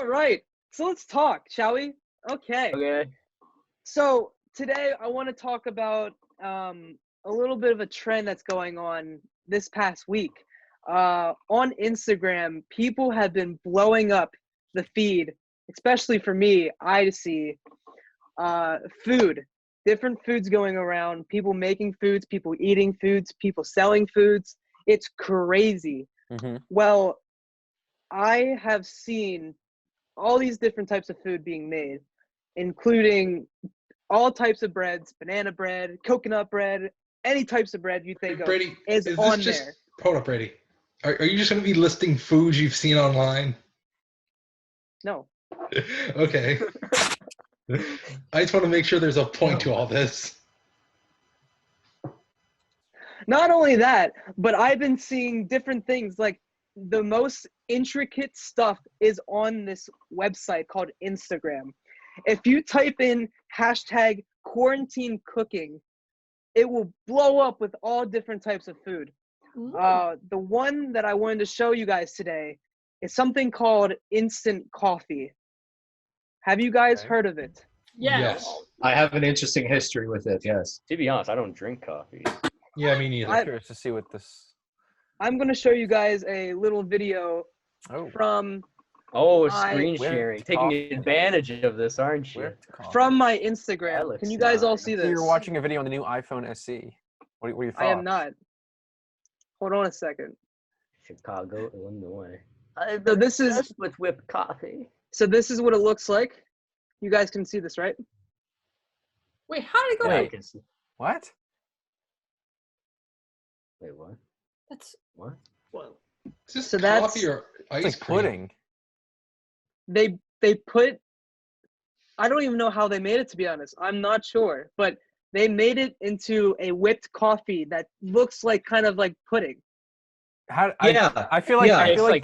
All right. So let's talk, shall we? Okay. Okay. So today I want to talk about a little bit of a trend that's going on this past week. On Instagram, people have been blowing up the feed, especially for me. I see food, different foods going around, people making foods, people eating foods, people selling foods. It's crazy. Mm-hmm. Well, I have seen all these different types of food being made, including all types of breads, banana bread, coconut bread, any types of bread you think of Brady, is this on just, there. Hold up, Brady. Are you just going to be listing foods you've seen online? No. Okay. I just want to make sure there's a point to all this. Not only that, but I've been seeing different things, like the most intricate stuff is on this website called Instagram. If you type in hashtag quarantine cooking, it will blow up with all different types of food. The one that I wanted to show you guys today is something called instant coffee. Have you guys heard of it? Yes. I have an interesting history with it, yes. To be honest, I don't drink coffee. Yeah, me neither. I'm curious to see what this. I'm going to show you guys a little video from Oh, my screen sharing. Taking advantage of this, aren't you? from my Instagram. Can you guys all see this? You're watching a video on the new iPhone SE. What are your thoughts? I am not. Hold on a second. Chicago, Illinois. So this is with whipped coffee. So this is what it looks like. You guys can see this, right? Wait, how did it go? Wait, what? Wait, what? That's what? Well, is this so that's coffee or ice like cream? pudding. They put. I don't even know how they made it, to be honest. I'm not sure, but they made it into a whipped coffee that looks like kind of like pudding. I feel like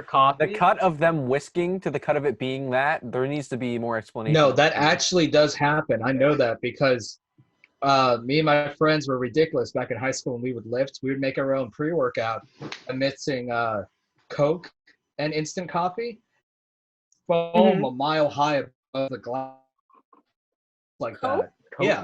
coffee. the cut of them whisking to the cut of it being that there needs to be more explanation. No, that actually does happen. I know that because me and my friends were ridiculous back in high school when we would lift. We would make our own pre-workout, mixing Coke and instant coffee, foam a mile high above the glass, like Coke? that.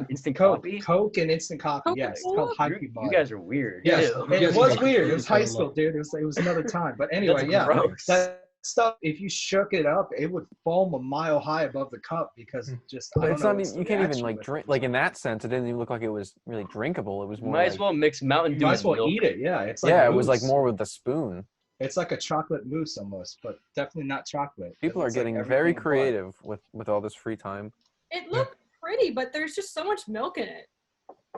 Instant coffee. Coke and instant coffee. Coke Yes, it's called hype. You guys are weird. Yes. Ew. It was weird. It was high school, dude. It was another time. But anyway, That's yeah, gross. that stuff. If you shook it up, it would foam a mile high above the cup because just. I But don't it's know, not. what's You the can't even reaction like with drink. it. Like in that sense, it didn't even look like it was really drinkable. It was more. Might like, as well mix Mountain Dew. You might with as well milk. eat it. Yeah, it's like it was like mousse. more with the spoon. It's like a chocolate mousse almost, but definitely not chocolate. People are It's like getting everything very but. creative with all this free time. it looked pretty, but there's just so much milk in it.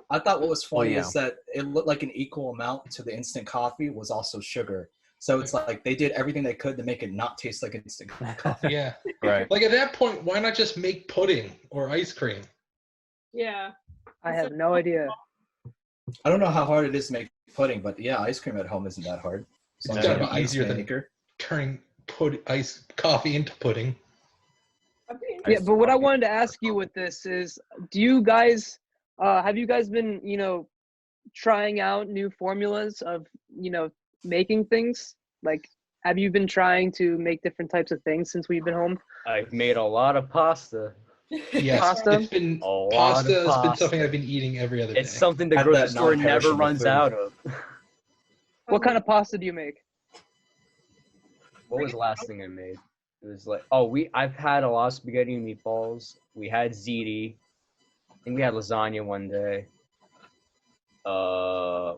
I thought what was funny yeah. is that it looked like an equal amount to the instant coffee was also sugar. So it's like they did everything they could to make it not taste like instant coffee. Yeah. Right. Like at that point, why not just make pudding or ice cream? Yeah. I have no idea. I don't know how hard it is to make pudding, but yeah, ice cream at home isn't that hard. So It's gotta be easier than turning ice coffee into pudding. Yeah, but what I wanted to ask you with this is, do you guys have you guys been, trying out new formulas of, making things? Like, have you been trying to make different types of things since we've been home? I've made a lot of pasta. Yes, Pasta? it's been A lot pasta of has been pasta. something I've been eating every other day. It's something the Have grocery that store never non-perishable runs food. out of. What kind of pasta do you make? What was the last thing I made? It was like, I've had a lot of spaghetti and meatballs. We had ziti. I think we had lasagna one day.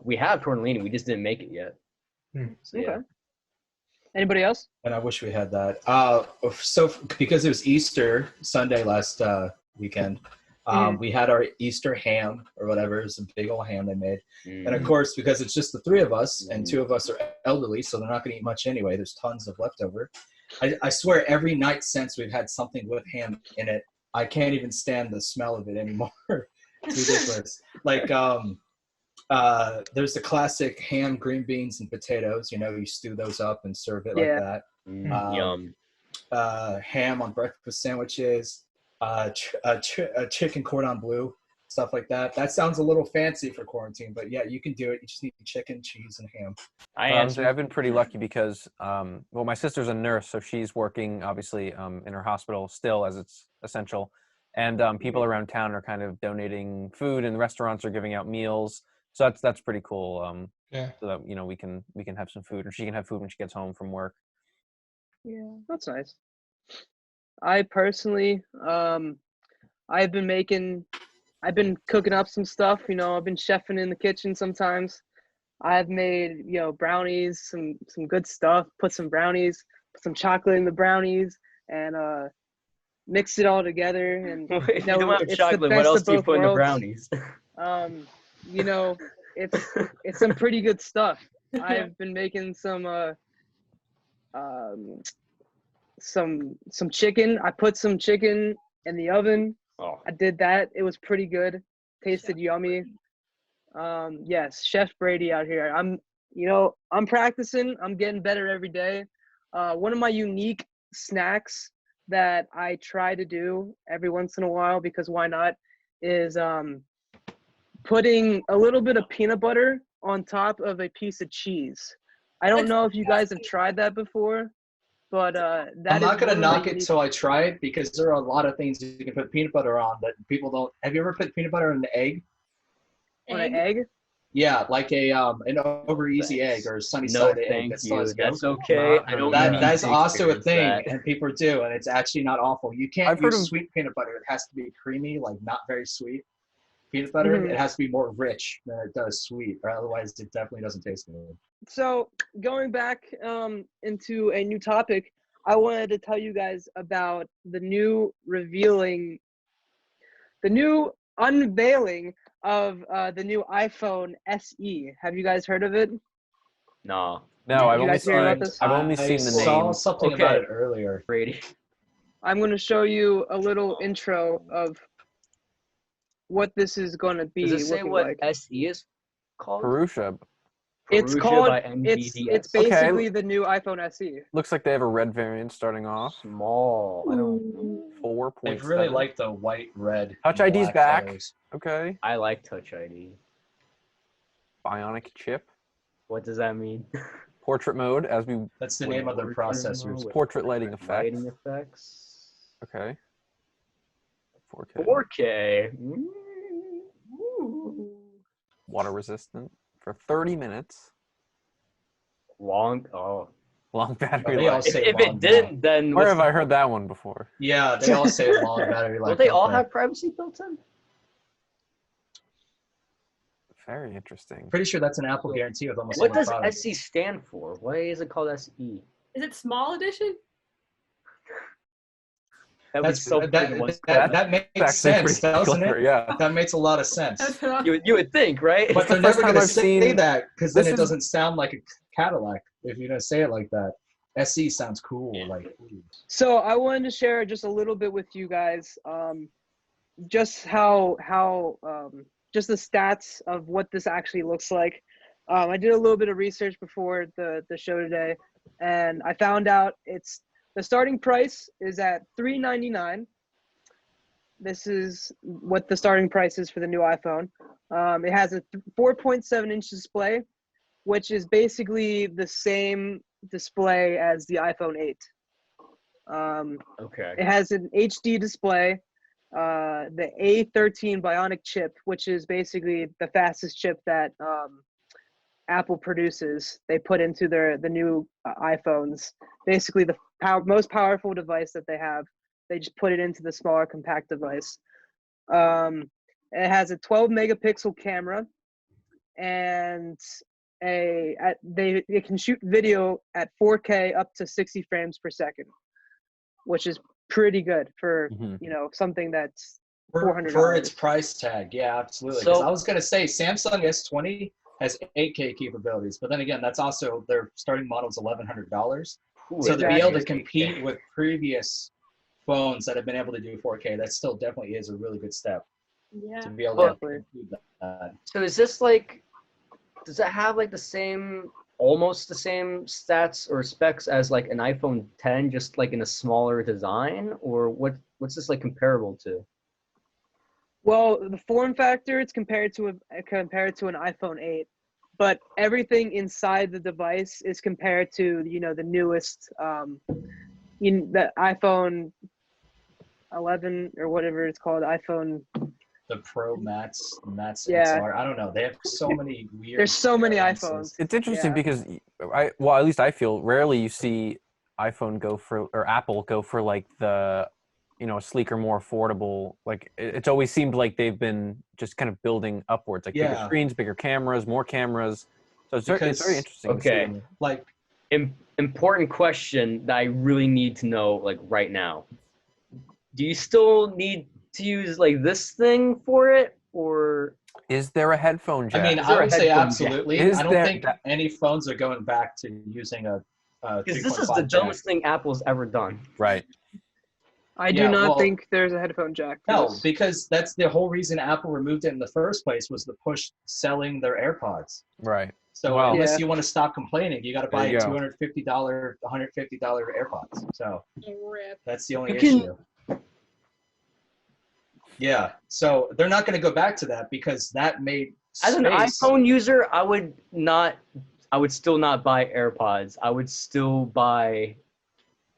We have tortellini. We just didn't make it yet. So, yeah. Okay. Anybody else? And I wish we had that. So because it was Easter Sunday last weekend, we had our Easter ham or whatever. It was a big old ham they made. And of course, because it's just the three of us and two of us are elderly, so they're not going to eat much anyway. There's tons of leftover. I swear every night since we've had something with ham in it, I can't even stand the smell of it anymore. It's ridiculous. Like, there's the classic ham, green beans, and potatoes. You stew those up and serve it like that. Yum. Ham on breakfast sandwiches, chicken cordon bleu. stuff like that. That sounds a little fancy for quarantine, but yeah, you can do it. You just need chicken, cheese, and ham. I've been pretty lucky because, well, my sister's a nurse, so she's working obviously in her hospital still as it's essential, and people around town are kind of donating food, and restaurants are giving out meals. So that's pretty cool. Yeah. So that we can have some food, or she can have food when she gets home from work. Yeah, that's nice. I personally, I've been cooking up some stuff. I've been chefing in the kitchen sometimes. I've made, brownies, some good stuff. Put some some chocolate in the brownies, and mix it all together. And If you don't have it's chocolate, the what best else of do you both put in the worlds. brownies? It's some pretty good stuff. I've been making some chicken. I put some chicken in the oven. Oh, I did that. It was pretty good. Tasted yummy. Yes, Chef Brady out here. I'm practicing. I'm getting better every day. One of my unique snacks that I try to do every once in a while, because why not, is putting a little bit of peanut butter on top of a piece of cheese. I don't know if you guys have tried that before, but that I'm not is gonna one of my knock it unique- till I try it, because there are a lot of things you can put peanut butter on that people don't. Have you ever put peanut butter on an egg? on an egg. Yeah, like an over easy thanks. egg or sunny No, side egg. thank That still you. has yolk. That's okay. Not I don't heard need That's to also a experience thing, that. and people do, and it's actually not awful. You can't I've heard use of- sweet peanut butter. It has to be creamy, like not very sweet. Peanut butter, Mhm. it has to be more rich than it does sweet, or otherwise it definitely doesn't taste good. So going back into a new topic, I wanted to tell you guys about the new unveiling of the new iPhone SE. Have you guys heard of it? No, No, I've You only guys hear about seen this? I've only I seen the saw name. something Okay. about it earlier. Brady. I'm going to show you a little intro of what this is going to be Does it say looking what like. SE is called? Perusia. It's Perugia called by it's MBDS. basically the new iPhone SE. Looks like they have a red variant starting off. Small. I don't. 4.7. I really like the white, red, Touch and ID's black back. colors. Okay. I like Touch ID. Bionic chip. What does that mean? Portrait mode as we That's the name of their processors. portrait lighting effect. Lighting effects. Okay. 4K. 4K. Water resistant for 30 minutes. Long. Oh. Long battery They all life. say If long it didn't, then Where what's have I heard that one before? Yeah, they all say long battery life. Don't they all don't have privacy built in? Very interesting. Pretty sure that's an Apple guarantee with almost What every does product. SE stand for? Why is it called SE? Is it small edition? That was so That makes Actually sense, pretty doesn't clever, it? yeah. That makes a lot of sense. That's what I- You would think, right? But they're the never first going time to I've say seen- that, because then this it is- doesn't sound like a Cadillac if you're going to say it like that. SE sounds cool. Like, ooh. So I wanted to share just a little bit with you guys, just how just the stats of what this actually looks like. I did a little bit of research before the show today, and I found out the starting price is at $399. This is what the starting price is for the new iPhone. It has a 4.7-inch display, which is basically the same display as the iPhone 8. Okay. It has an HD display, the A13 Bionic chip, which is basically the fastest chip that Apple produces. They put into the new iPhones. Basically, the most powerful device that they have. They just put it into the smaller compact device. It has a 12-megapixel camera, and it can shoot video at 4K up to 60 frames per second, which is pretty good for something that's $400 for its price tag. Yeah, absolutely. 'Cause So- I was going to say Samsung S20 has 8K capabilities, but then again, that's also their starting model is $1,100. So to be able to compete with previous phones that have been able to do 4K, that still definitely is a really good step Yeah. to be able Well- to compete with that. So is this like, does it have like almost the same stats or specs as like an iPhone 10, just like in a smaller design, or what's this like comparable to? Well, the form factor, it's compared to an iPhone 8, but everything inside the device is compared to the newest, the iPhone 11 or whatever it's called, iPhone. The Pro Max Yeah. XR. I don't know. They have so many weird. There's so many variances. iPhones. It's interesting Yeah. because at least I feel rarely you see iPhone go for, or Apple go for like the, a sleeker, more affordable. Like it's always seemed like they've been just kind of building upwards, like bigger screens, bigger cameras, more cameras. So it's very interesting. Okay. To see them. Like important question that I really need to know, like right now. Do you still need to use like this thing for it, or is there a headphone jack? I mean, Is there I a would say headphone absolutely. jack? I don't think any phones are going back to using a because this is the 3.5 jack. dumbest thing Apple's ever done. Right. I do not think there's a headphone jack. No, because that's the whole reason Apple removed it in the first place, was to push selling their AirPods. Right. So Well, unless you want to stop complaining, you got to buy There you go. $250, $150 AirPods. So Rip. that's the only You can- issue. Yeah. So they're not going to go back to that because that made As an space. iPhone user, I would still not buy AirPods. I would still buy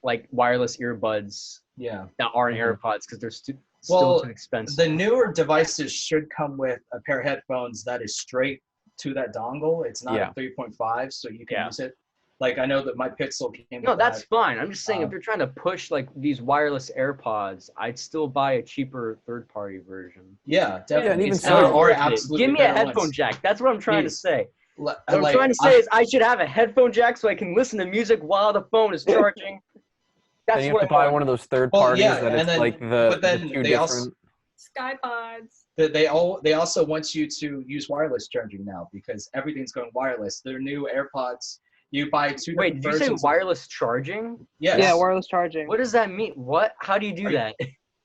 like wireless earbuds Yeah. that aren't Mhm. AirPods because they're still Well, too expensive. The newer devices should come with a pair of headphones that is straight to that dongle. It's not Yeah. a 3.5, so you can Yeah. use it. Like I know that my Pixel came No, with that's that. fine. I'm just saying if Um, you're trying to push like these wireless AirPods, I'd still buy a cheaper third-party version. Yeah, definitely. and even It's so, not Or absolutely give me a better headphone ones. jack. That's what I'm trying to Please. say. What What I'm trying to say is I should have a headphone jack so I can listen to music while the phone is charging. That's Then you what have to I buy want. one of those third Well, parties yeah, that and it's then- like but then the two they also- different. Skypods. They also want you to use wireless charging now because everything's going wireless. Their new AirPods, you buy two Wait, different did you say versions. wireless charging? Yes. Yeah, wireless charging. What does that mean? What? How do you do that?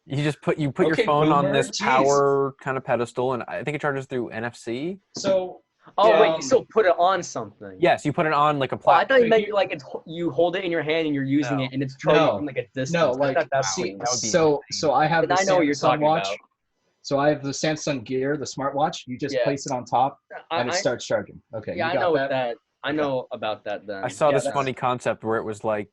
You just put your Okay, phone on boomer, this jeez. power kind of pedestal, and I think it charges through NFC. So Oh Yeah. wait, you still put it on something. Yes, you put it on like a Oh, I platform. thought you meant like you hold it in your hand and you're using No. it and it's charging No. from like a distance. no, I like thought that's see, what would be so I have And the I know what you're Samsung talking watch. about. So I have the Samsung Gear, the smartwatch. You just Yeah. place it on top and it I, starts charging. Okay, yeah, you I got know that. that. I Okay. know about that then. I saw Yeah, this that's- funny concept where it was like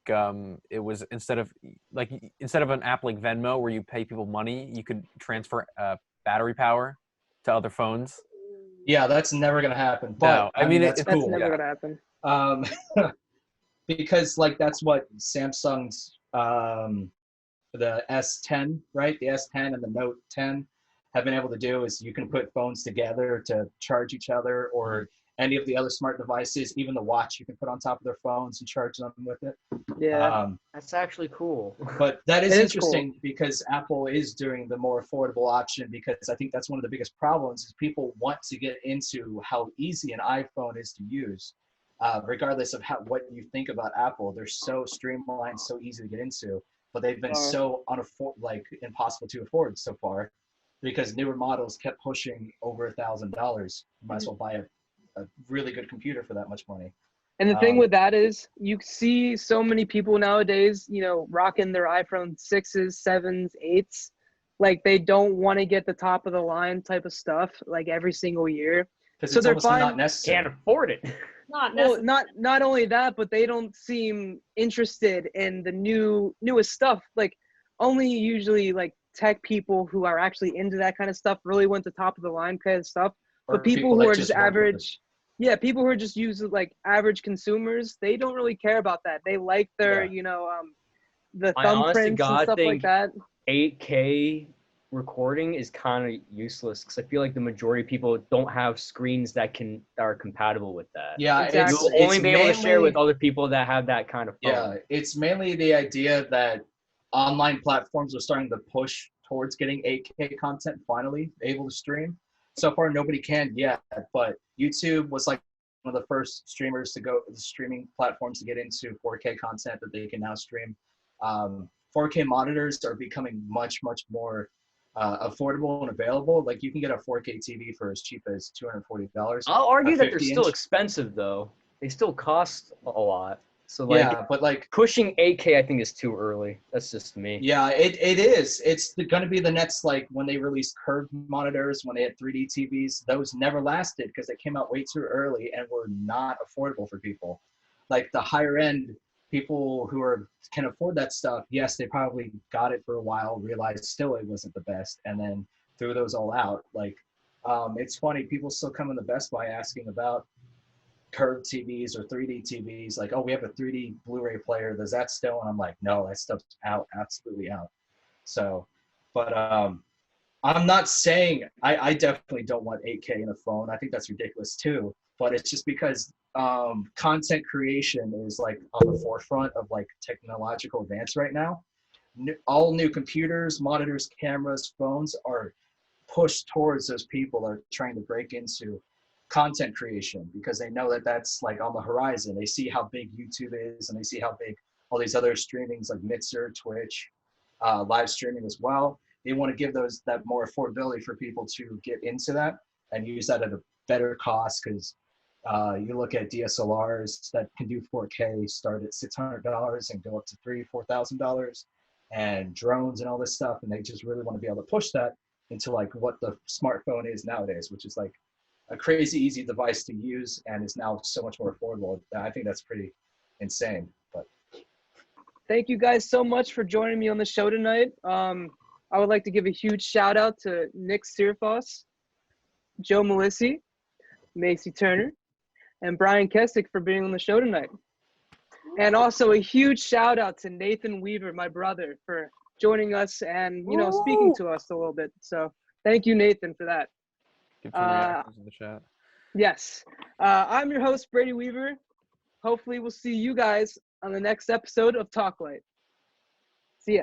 it was instead of an app like Venmo where you pay people money, you could transfer battery power to other phones. Yeah, that's never gonna happen. But No, I mean, that's it's That's cool. never Yeah. gonna happen. Um, because like that's what Samsung's the S10, right? The S10 and the Note 10 have been able to do is you can put phones together to charge each other, or any of the other smart devices, even the watch you can put on top of their phones and charge them with it. Yeah. That's actually cool. But that is It is interesting because Apple is doing the more affordable option, because I think that's one of the biggest problems is people want to get into how easy an iPhone is to use. Regardless of what you think about Apple, they're so streamlined, so easy to get into, but they've been so impossible to afford so far because newer models kept pushing over $1,000. You might as well buy a really good computer for that much money. And the thing with that is you see so many people nowadays, rocking their iPhone 6s, 7s, 8s. Like they don't want to get the top of the line type of stuff like every single year. Because So it's they're almost not necessary. Can't afford it. Not Well, necessary. not only that, but they don't seem interested in the newest stuff. Like only usually like tech people who are actually into that kind of stuff really want the top of the line kind of stuff. Or But people who that are just want average, this. yeah, people who are just using like average consumers, they don't really care about that. They like their, the I honest to thumbprints God and stuff like think that. 8K recording is kind of useless because I feel like the majority of people don't have screens that are compatible with that. Yeah, Exactly. You'll only it's be able to share with mainly- other people that have that kind of phone. Yeah, it's mainly the idea that online platforms are starting to push towards getting 8K content finally able to stream. So far, nobody can yet, but YouTube was like one of the first streaming platforms to get into 4K content that they can now stream. 4K monitors are becoming much, much more affordable and available. Like you can get a 4K TV for as cheap as $240. I'll argue that they're 50 still inch. expensive though. They still cost a lot. So like yeah, but like, pushing 8K, I think is too early. That's just me. yeah, it is. It's going to be the next, like when they released curved monitors, when they had 3D TVs, those never lasted because they came out way too early and were not affordable for people. Like the higher end people who can afford that stuff, yes, they probably got it for a while, realized still it wasn't the best, and then threw those all out. Like, it's funny, people still come in the Best Buy asking about curved TVs or 3D TVs, like, oh, we have a 3D Blu-ray player. Does that still? And I'm like, no, that stuff's out, absolutely out. So, but I'm not saying I definitely don't want 8K in a phone. I think that's ridiculous too. But it's just because content creation is like on the forefront of like technological advance right now. All new computers, monitors, cameras, phones are pushed towards those people that are trying to break into content creation because they know that that's like on the horizon. They see how big YouTube is and they see how big all these other streamings like Mixer, Twitch, live streaming as well. They want to give those that more affordability for people to get into that and use that at a better cost because you look at DSLRs that can do 4K start at $600 and go up to $4,000 and drones and all this stuff, and they just really want to be able to push that into like what the smartphone is nowadays, which is like a crazy easy device to use and is now so much more affordable. I think that's pretty insane. But Thank you guys so much for joining me on the show tonight. I would like to give a huge shout out to Nick Sirfos, Joe Melissi, Macy Turner, and Brian Kessick for being on the show tonight. And also a huge shout out to Nathan Weaver, my brother, for joining us and, speaking to us a little bit. So thank you, Nathan, for that. Give some reactions in the chat. Yes. I'm your host, Brady Weaver. Hopefully we'll see you guys on the next episode of TalkLite. See ya.